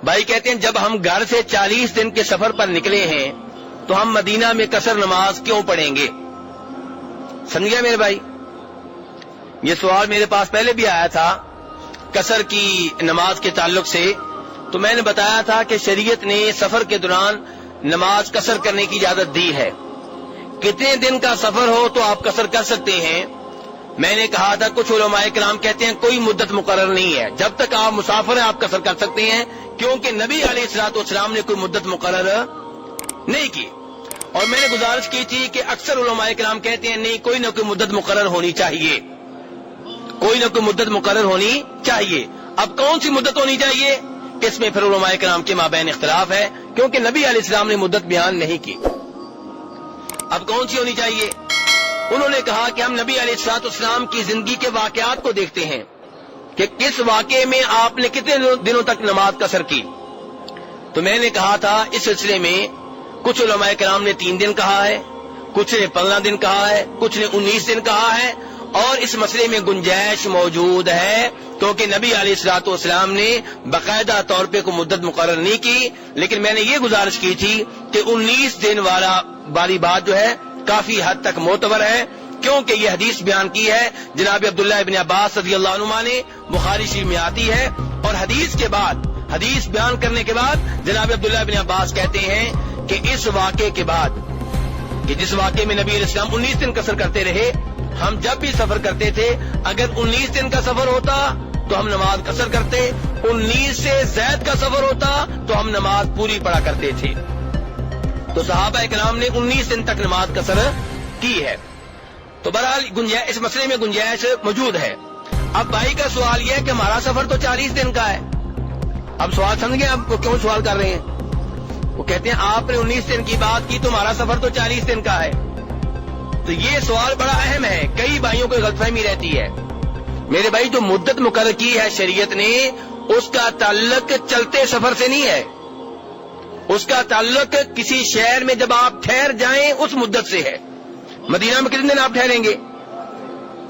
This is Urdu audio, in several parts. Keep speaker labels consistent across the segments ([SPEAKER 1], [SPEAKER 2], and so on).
[SPEAKER 1] بھائی کہتے ہیں جب ہم گھر سے 40 دن کے سفر پر نکلے ہیں تو ہم مدینہ میں قصر نماز کیوں پڑھیں گے؟ سمجھ گیا میرے بھائی؟ یہ سوال میرے پاس پہلے بھی آیا تھا قصر کی نماز کے تعلق سے، تو میں نے بتایا تھا کہ شریعت نے سفر کے دوران نماز قصر کرنے کی اجازت دی ہے۔ کتنے دن کا سفر ہو تو آپ قصر کر سکتے ہیں؟ میں نے کہا تھا کچھ علماء کرام کہتے ہیں کوئی مدت مقرر نہیں ہے، جب تک آپ مسافر ہیں آپ قصر کر سکتے ہیں، کیونکہ نبی علیہ الصلوۃ والسلام نے کوئی مدت مقرر نہیں کی۔ اور میں نے گزارش کی تھی کہ اکثر علماء کرام کہتے ہیں نہیں، کوئی نہ کوئی مدت مقرر ہونی چاہیے، کوئی نہ کوئی مدت مقرر ہونی چاہیے۔ اب کون سی مدت ہونی چاہیے؟ اس میں پھر علماء کرام کے مابین اختلاف ہے، کیونکہ نبی علیہ السلام نے مدت بیان نہیں کی۔ اب کون سی ہونی چاہیے؟ انہوں نے کہا کہ ہم نبی علیہ الصلوۃ والسلام کی زندگی کے واقعات کو دیکھتے ہیں کہ کس واقعے میں آپ نے کتنے دنوں تک نماز قصر کی۔ تو میں نے کہا تھا اس سلسلے میں کچھ علماء کرام نے 3 دن کہا ہے، کچھ نے 15 دن کہا ہے، کچھ نے 19 دن کہا ہے، اور اس مسئلے میں گنجائش موجود ہے، کیونکہ نبی علیہ الصلوۃ والسلام نے باقاعدہ طور پہ کوئی مدت مقرر نہیں کی۔ لیکن میں نے یہ گزارش کی تھی کہ 19 دن والی بات جو ہے کافی حد تک معتبر ہے، کیونکہ یہ حدیث بیان کی ہے جناب عبداللہ ابن عباس رضی اللہ عنہما نے، بخاری شریف میں آتی ہے، اور حدیث بیان کرنے کے بعد جناب عبداللہ ابن عباس کہتے ہیں کہ اس واقعے کے بعد کہ جس واقعے میں نبی علیہ السلام 19 دن قصر کرتے رہے، ہم جب بھی سفر کرتے تھے اگر 19 دن کا سفر ہوتا تو ہم نماز قصر کرتے، 19 سے زائد کا سفر ہوتا تو ہم نماز پوری پڑھا کرتے تھے۔ تو صحابہ کرام نے 19 دن تک نماز قصر کی ہے۔ تو بہرحال اس مسئلے میں گنجائش موجود ہے۔ اب بھائی کا سوال یہ ہے کہ ہمارا سفر تو 40 دن کا ہے۔ اب سوال سمجھ گئے آپ کو کیوں سوال کر رہے ہیں؟ وہ کہتے ہیں آپ نے 19 دن کی بات کی تو ہمارا سفر تو 40 دن کا ہے۔ تو یہ سوال بڑا اہم ہے، کئی بھائیوں کو غلط فہمی رہتی ہے۔ میرے بھائی جو مدت مقرر کی ہے شریعت نے، اس کا تعلق چلتے سفر سے نہیں ہے، اس کا تعلق کسی شہر میں جب آپ ٹھہر جائیں اس مدت سے ہے۔ مدینہ میں کتنے دن آپ ٹھہریں گے؟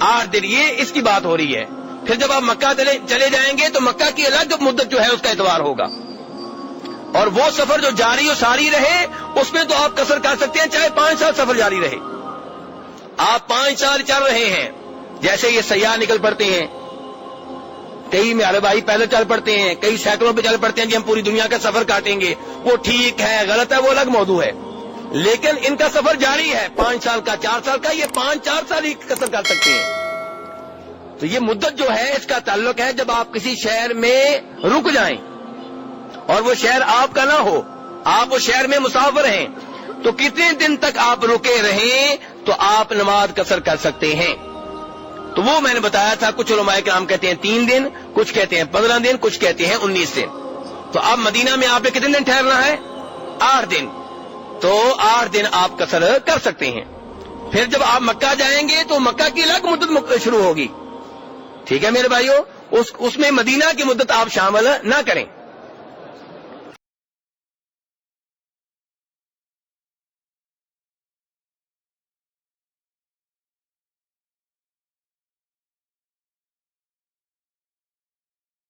[SPEAKER 1] 8 دن، یہ اس کی بات ہو رہی ہے۔ پھر جب آپ مکہ چلے جائیں گے تو مکہ کی الگ مدت جو ہے اس کا اعتبار ہوگا، اور وہ سفر جو جاری و ساری رہے اس میں تو آپ قصر کر سکتے ہیں، چاہے 5 سال سفر جاری رہے۔ آپ 5 سال چل رہے ہیں، جیسے یہ سیاح نکل پڑتے ہیں، کئی میرے بھائی پیدل چل پڑتے ہیں، کئی سائیکلوں پہ چل پڑتے ہیں کہ ہم پوری دنیا کا سفر کاٹیں گے، وہ ٹھیک ہے غلط ہے وہ الگ موضوع ہے، لیکن ان کا سفر جاری ہے 5 سال کا 4 سال کا، یہ 5-4 سال ہی قصر کر سکتے ہیں۔ تو یہ مدت جو ہے اس کا تعلق ہے جب آپ کسی شہر میں رک جائیں اور وہ شہر آپ کا نہ ہو، آپ وہ شہر میں مسافر ہیں، تو کتنے دن تک آپ رکے رہیں تو آپ نماز قصر کر سکتے ہیں۔ تو وہ میں نے بتایا تھا، کچھ علماء کرام کہتے ہیں 3 دن، کچھ کہتے ہیں 15 دن، کچھ کہتے ہیں 19 دن۔ تو اب مدینہ میں آپ نے کتنے دن ٹھہرنا ہے؟ 8 دن، تو 8 دن آپ قصر کر سکتے ہیں۔ پھر جب آپ مکہ جائیں گے تو مکہ کی الگ مدت شروع ہوگی، ٹھیک ہے میرے بھائیوں، اس میں مدینہ کی مدت آپ شامل نہ کریں۔